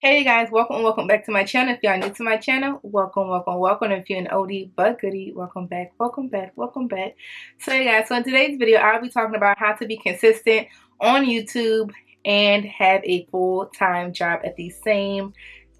Hey guys, welcome and welcome back to my channel. If y'all new to my channel, welcome. If you're an oldie but goodie, welcome back. So hey guys, so in today's video, I'll be talking about how to be consistent on YouTube and have a full-time job at the same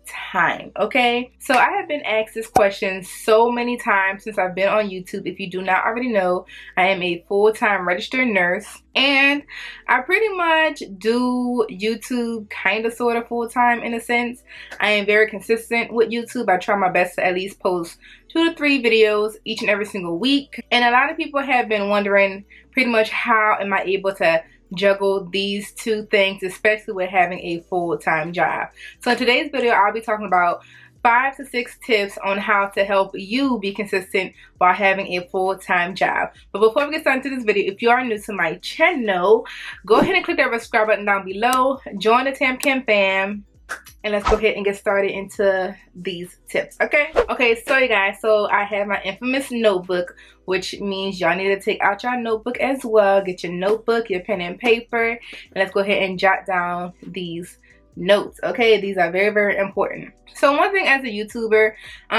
time. Okay, so I have been asked this question so many times since I've been on YouTube. If you do not already know, I am a full-time registered nurse and I pretty much do YouTube kind of sort of full-time in a sense. I am very consistent with YouTube. I try my best to at least post 2 to 3 videos each and every single week, and a lot of people have been wondering pretty much how am I able to juggle these two things, especially with having a full-time job. So in today's video, I'll be talking about 5 to 6 tips on how to help you be consistent while having a full-time job. But before we get started to this video, if you are new to my channel, go ahead and click that subscribe button down below, join the Tam Kam fam, and let's go ahead and get started into these tips. Okay, so you guys, so I have my infamous notebook, which means y'all need to take out your notebook as well. Get your notebook, your pen and paper, and let's go ahead and jot down these notes. Okay, these are very important. So one thing as a YouTuber,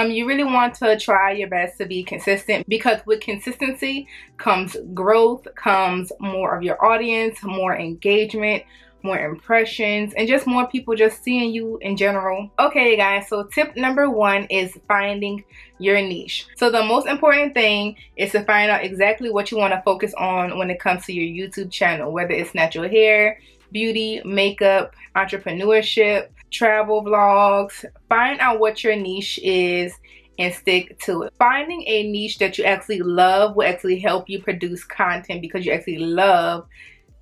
you really want to try your best to be consistent, because with consistency comes growth, comes more of your audience, more engagement, more impressions, and just more people just seeing you in general. Okay guys, so tip number 1 is finding your niche. So the most important thing is to find out exactly what you want to focus on when it comes to your YouTube channel, whether it's natural hair, beauty, makeup, entrepreneurship, travel vlogs. Find out what your niche is and stick to it. Finding a niche that you actually love will actually help you produce content because you actually love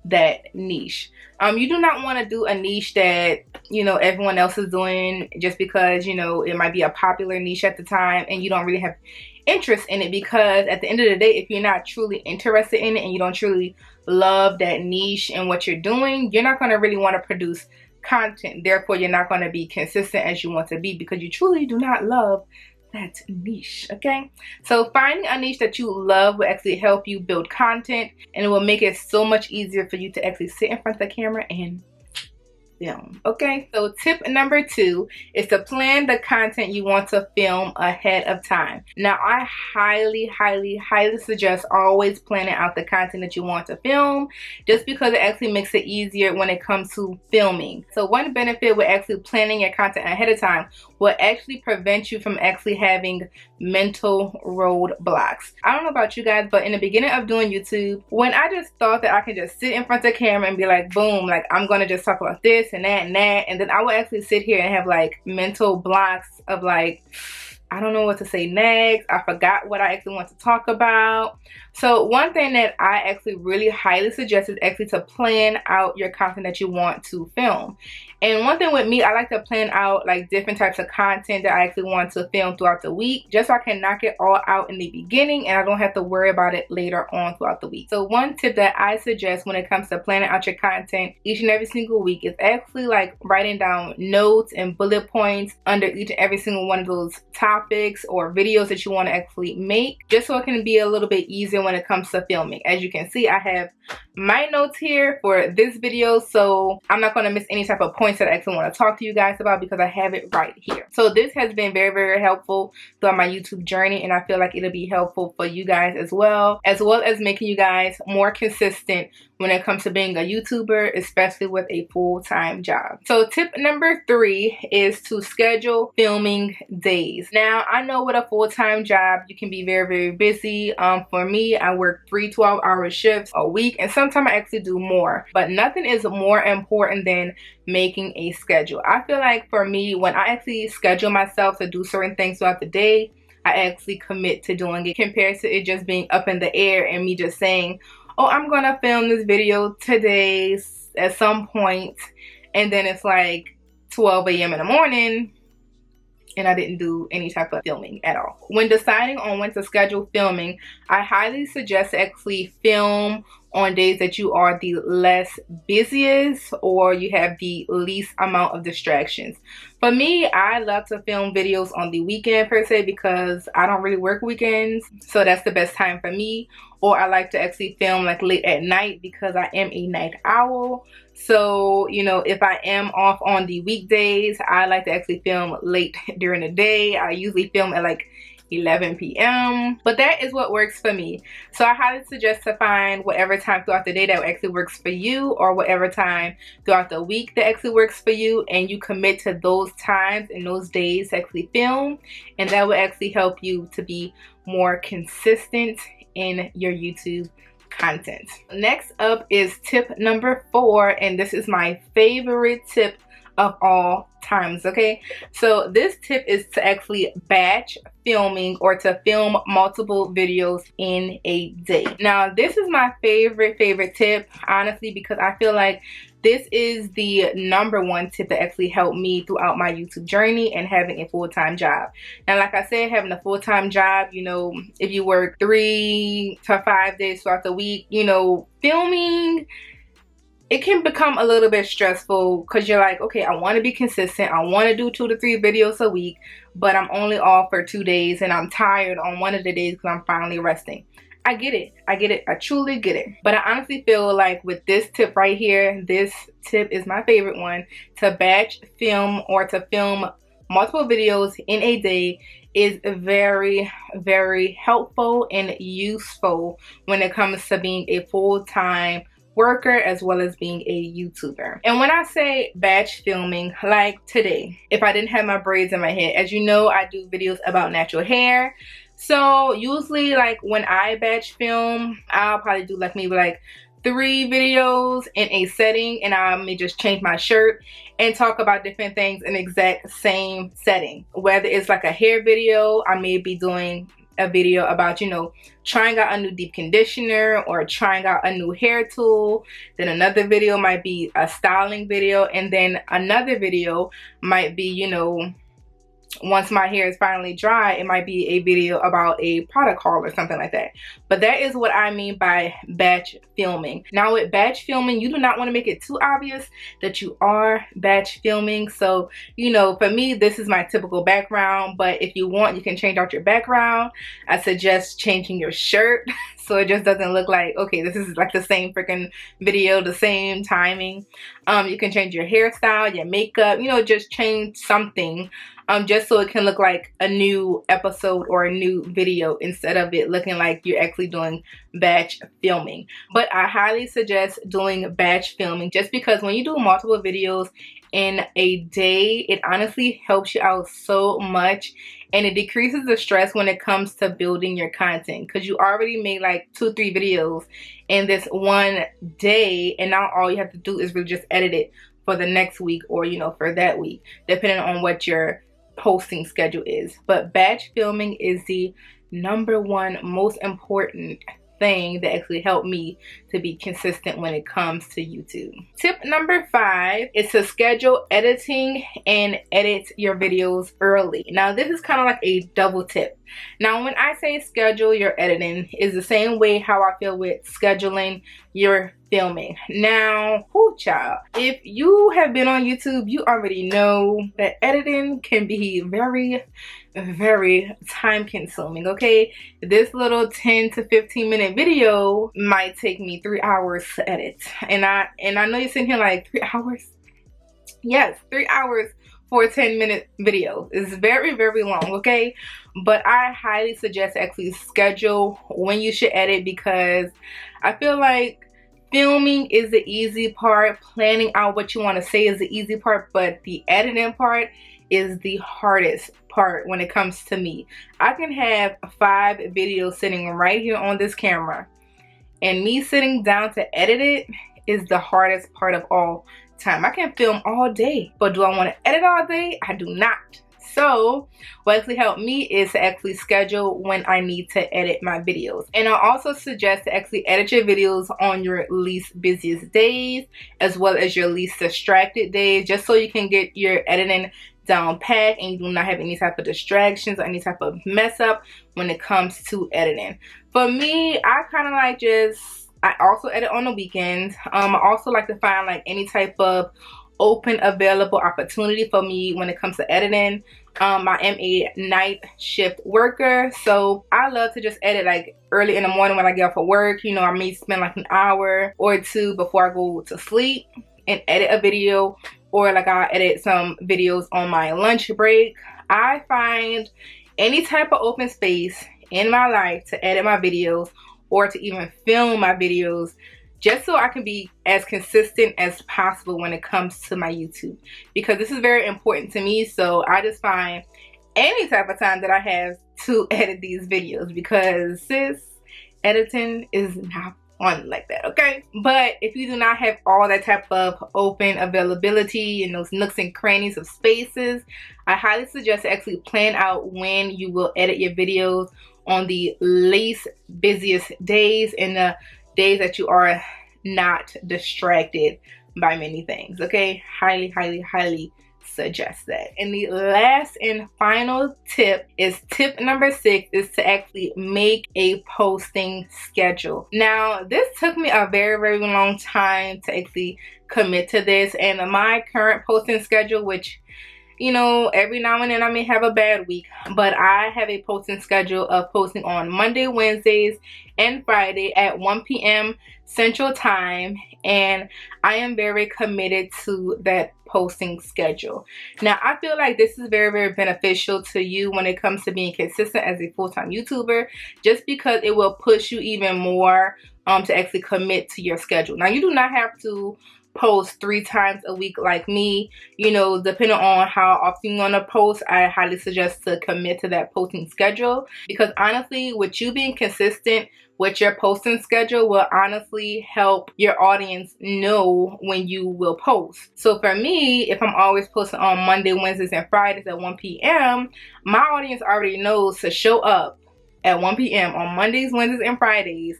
that niche. You do not want to do a niche that everyone else is doing just because it might be a popular niche at the time and you don't really have interest in it, because at the end of the day, if you're not truly interested in it and you don't truly love that niche and what you're doing, you're not going to really want to produce content. Therefore, you're not going to be consistent as you want to be because you truly do not love that niche. Okay, so finding a niche that you love will actually help you build content, and it will make it so much easier for you to actually sit in front of the camera and film. Okay, so tip number 2 is to plan the content you want to film ahead of time. Now I highly suggest always planning out the content that you want to film, just because it actually makes it easier when it comes to filming. So one benefit with actually planning your content ahead of time will actually prevent you from actually having mental roadblocks. I don't know about you guys, but in the beginning of doing YouTube, when I just thought that I could just sit in front of the camera and be like, boom, like I'm gonna just talk about this and that and that, and then I would actually sit here and have like mental blocks of like, I don't know what to say next. I forgot what I actually want to talk about. So one thing that I actually really highly suggest is actually to plan out your content that you want to film. And one thing with me, I like to plan out like different types of content that I actually want to film throughout the week, just so I can knock it all out in the beginning and I don't have to worry about it later on throughout the week. So one tip that I suggest when it comes to planning out your content each and every single week is actually like writing down notes and bullet points under each and every single one of those topics or videos that you want to actually make, just so it can be a little bit easier when it comes to filming. As you can see, I have my notes here for this video, so I'm not going to miss any type of points that I actually want to talk to you guys about because I have it right here. So this has been very helpful throughout my YouTube journey, and I feel like it'll be helpful for you guys as well as making you guys more consistent when it comes to being a YouTuber, especially with a full-time job. So tip number 3 is to schedule filming days. Now I know with a full-time job you can be very busy. For me, I work 3 12-hour shifts a week, and sometimes I actually do more, but nothing is more important than making a schedule. I feel like for me, when I actually schedule myself to do certain things throughout the day, I actually commit to doing it, compared to it just being up in the air and me just saying, oh, I'm gonna film this video today at some point, and then it's like 12 a.m. in the morning and I didn't do any type of filming at all. When deciding on when to schedule filming, I highly suggest to actually film on days that you are the less busiest or you have the least amount of distractions. For me, I love to film videos on the weekend per se because I don't really work weekends, so that's the best time for me. Or I like to actually film like late at night because I am a night owl. So, you know, if I am off on the weekdays, I like to actually film late during the day. I usually film at like 11 p.m. but that is what works for me. So I highly suggest to find whatever time throughout the day that actually works for you, or whatever time throughout the week that actually works for you, and you commit to those times and those days to actually film, and that will actually help you to be more consistent in your YouTube content. Next up is tip number 4, and this is my favorite tip of all times. Okay, so this tip is to actually batch filming, or to film multiple videos in a day. Now this is my favorite tip, honestly, because I feel like this is the #1 tip that actually helped me throughout my YouTube journey and having a full-time job. Now, like I said, having a full-time job, you know, if you work 3 to 5 days throughout the week, you know, filming, it can become a little bit stressful because you're like, okay, I want to be consistent. I want to do 2 to 3 videos a week, but I'm only off for 2 days and I'm tired on one of the days because I'm finally resting. I get it. I get it. I truly get it. But I honestly feel like with this tip right here, this tip is my favorite one, to batch film or to film multiple videos in a day is very, very helpful and useful when it comes to being a full-time worker as well as being a YouTuber. And when I say batch filming, like today, if I didn't have my braids in my head, as you know, I do videos about natural hair. So usually, like when I batch film, I'll probably do like maybe like 3 videos in a setting, and I may just change my shirt and talk about different things in the exact same setting. Whether it's like a hair video, I may be doing a video about, you know, trying out a new deep conditioner or trying out a new hair tool. Then another video might be a styling video, and then another video might be, you know, once my hair is finally dry, it might be a video about a product haul or something like that. But that is what I mean by batch filming. Now with batch filming, you do not want to make it too obvious that you are batch filming. So, you know, for me, this is my typical background, but if you want, you can change out your background. I suggest changing your shirt so it just doesn't look like, okay, this is like the same freaking video, the same timing. You can change your hairstyle, your makeup, you know, just change something. Just so it can look like a new episode or a new video instead of it looking like you're actually doing batch filming. But I highly suggest doing batch filming just because when you do multiple videos in a day, it honestly helps you out so much, and it decreases the stress when it comes to building your content because you already made like 2 or 3 videos in this one day, and now all you have to do is really just edit it for the next week, or, you know, for that week, depending on what your posting schedule is. But batch filming is the #1 most important thing that actually helped me to be consistent when it comes to YouTube. Tip number 5 is to schedule editing and edit your videos early. Now this is kind of like a double tip. Now when I say schedule your editing, is the same way how I feel with scheduling your filming. Now, whoo child, if you have been on YouTube, you already know that editing can be very, very time consuming. Okay, this little 10 to 15 minute video might take me 3 hours to edit, and I know you're sitting here like, 3 hours? Yes, 3 hours for a 10-minute video is very, very long. Okay, but I highly suggest actually schedule when you should edit, because I feel like filming is the easy part, planning out what you want to say is the easy part, but the editing part is the hardest part when it comes to me. I can have 5 videos sitting right here on this camera, and me sitting down to edit it is the hardest part of all time. I can film all day, but do I want to edit all day? I do not. So what actually helped me is to actually schedule when I need to edit my videos. And I also suggest to actually edit your videos on your least busiest days as well as your least distracted days, just so you can get your editing down pat and you do not have any type of distractions or any type of mess up when it comes to editing. For me, I kind of like just I also edit on the weekends. I also like to find like any type of open available opportunity for me when it comes to editing. I am a night shift worker, so I love to just edit like early in the morning when I get off of work. You know, I may spend like an hour or two before I go to sleep and edit a video, or like I'll edit some videos on my lunch break. I find any type of open space in my life to edit my videos or to even film my videos, just so I can be as consistent as possible when it comes to my YouTube, because this is very important to me. So I just find any type of time that I have to edit these videos, because sis, editing is not fun like that, okay? But if you do not have all that type of open availability and those nooks and crannies of spaces, I highly suggest to actually plan out when you will edit your videos on the least busiest days and the days that you are not distracted by many things, okay? Highly suggest that. And the last and final tip is tip number 6, is to actually make a posting schedule. Now, this took me a very long time to actually commit to this, and my current posting schedule, which, you know, every now and then I may have a bad week, but I have a posting schedule of posting on Monday, Wednesdays, and Friday at 1 p.m. Central Time, and I am very committed to that posting schedule. Now, I feel like this is very beneficial to you when it comes to being consistent as a full-time YouTuber, just because it will push you even more to actually commit to your schedule. Now, you do not have to post 3 times a week like me. You know, depending on how often you want to post, I highly suggest to commit to that posting schedule, because honestly, with you being consistent with your posting schedule will honestly help your audience know when you will post. So for me, if I'm always posting on Monday, Wednesdays, and Fridays at 1 p.m., my audience already knows to show up at 1 p.m. on Mondays, Wednesdays, and Fridays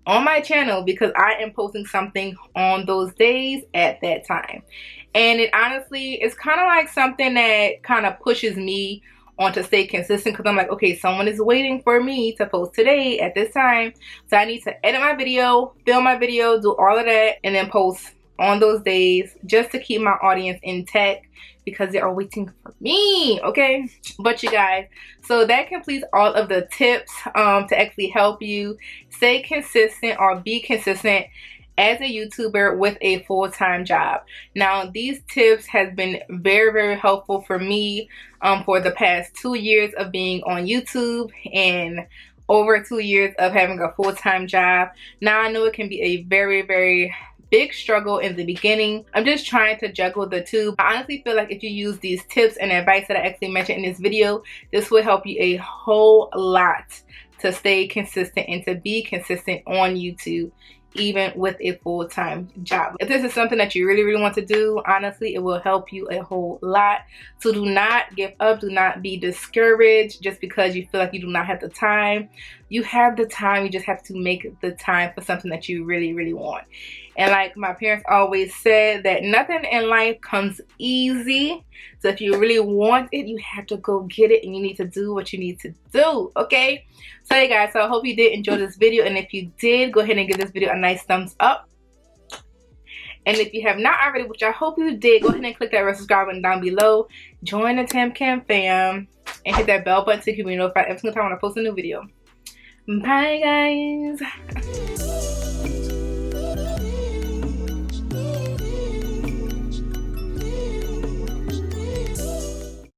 on my channel, because I am posting something on those days at that time. And it honestly is kind of like something that kind of pushes me on to stay consistent, because I'm like, okay, someone is waiting for me to post today at this time, so I need to edit my video, film my video, do all of that, and then post on those days, just to keep my audience intact, because they are waiting for me, okay? But you guys, so that completes all of the tips to actually help you stay consistent or be consistent as a YouTuber with a full-time job. Now, these tips has been very helpful for me for the past 2 years of being on YouTube and over 2 years of having a full-time job. Now, I know it can be a very big struggle in the beginning. I'm just trying to juggle the two. I honestly feel like if you use these tips and advice that I actually mentioned in this video, this will help you a whole lot to stay consistent and to be consistent on YouTube, even with a full-time job. If this is something that you really want to do, honestly, it will help you a whole lot. So do not give up, do not be discouraged just because you feel like you do not have the time. You have the time, you just have to make the time for something that you really want. And like my parents always said, that nothing in life comes easy. So if you really want it, you have to go get it, and you need to do what you need to do, okay? So hey guys, so I hope you did enjoy this video, and if you did, go ahead and give this video a nice thumbs up. And if you have not already, which I hope you did, go ahead and click that red subscribe button down below. Join the Tam Kam fam, and hit that bell button so you can be notified every single time when I post a new video. Bye guys.